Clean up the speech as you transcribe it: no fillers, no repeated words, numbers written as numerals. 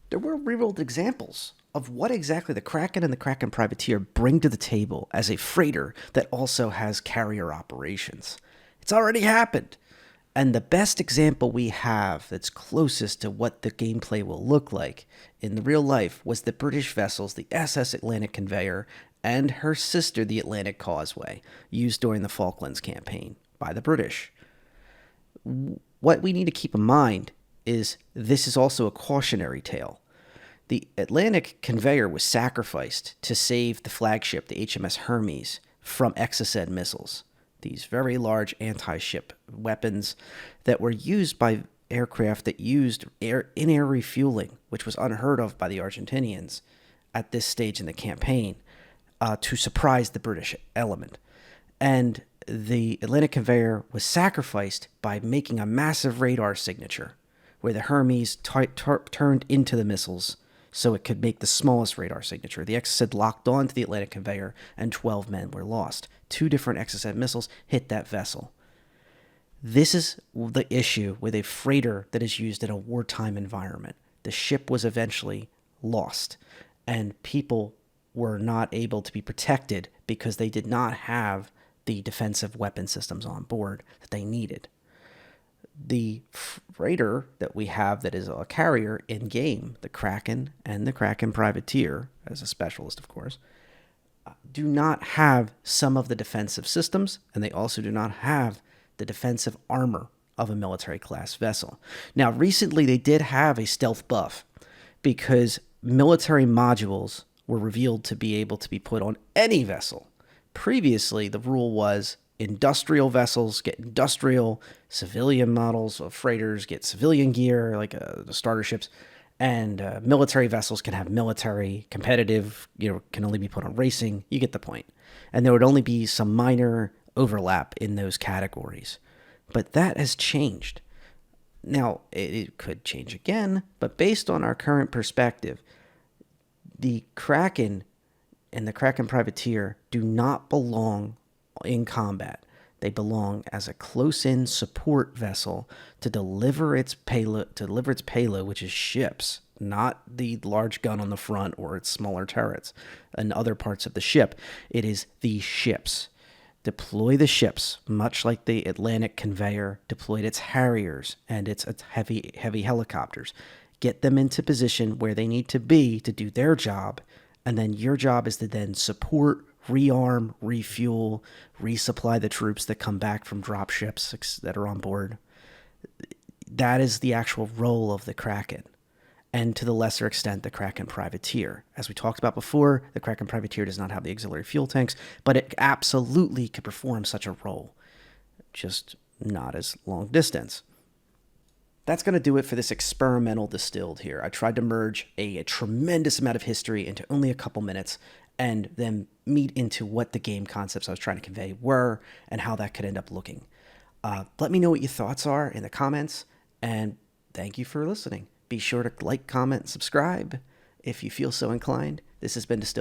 There were real-world examples of what exactly the Kraken and the Kraken Privateer bring to the table as a freighter that also has carrier operations. It's already happened. And the best example we have that's closest to what the gameplay will look like in the real life was the British vessels, the SS Atlantic Conveyor, and her sister, the Atlantic Causeway, used during the Falklands campaign by the British. What we need to keep in mind is this is also a cautionary tale. The Atlantic Conveyor was sacrificed to save the flagship, the HMS Hermes, from Exocet missiles, these very large anti-ship weapons that were used by aircraft that used in-air refueling, which was unheard of by the Argentinians at this stage in the campaign, to surprise the British element. And the Atlantic Conveyor was sacrificed by making a massive radar signature where the Hermes turned into the missiles so it could make the smallest radar signature. The Exocet locked onto the Atlantic Conveyor and 12 men were lost. 2 different Exocet missiles hit that vessel. This is the issue with a freighter that is used in a wartime environment. The ship was eventually lost, and people were not able to be protected because they did not have the defensive weapon systems on board that they needed. The freighter that we have that is a carrier in game, the Kraken and the Kraken Privateer, as a specialist, of course, do not have some of the defensive systems, and they also do not have the defensive armor of a military class vessel. Now, recently they did have a stealth buff because military modules were revealed to be able to be put on any vessel. Previously, the rule was industrial vessels get industrial, civilian models of freighters get civilian gear, like the starter ships, and military vessels can have military, competitive, can only be put on racing. You get the point. And there would only be some minor overlap in those categories. But that has changed. Now, it could change again, but based on our current perspective, the Kraken and the Kraken Privateer do not belong in combat. They belong as a close-in support vessel to deliver its payload, which is ships, not the large gun on the front or its smaller turrets and other parts of the ship. It is the ships. Deploy the ships, much like the Atlantic Conveyor deployed its Harriers and its heavy helicopters. Get them into position where they need to be to do their job, and then your job is to then support, rearm, refuel, resupply the troops that come back from drop ships that are on board. That is the actual role of the Kraken, and to the lesser extent, the Kraken Privateer. As we talked about before, the Kraken Privateer does not have the auxiliary fuel tanks, but it absolutely could perform such a role, just not as long distance. That's going to do it for this experimental distilled here. I tried to merge a tremendous amount of history into only a couple minutes and then meet into what the game concepts I was trying to convey were and how that could end up looking. Let me know what your thoughts are in the comments, and thank you for listening. Be sure to like, comment, and subscribe if you feel so inclined. This has been Distilled.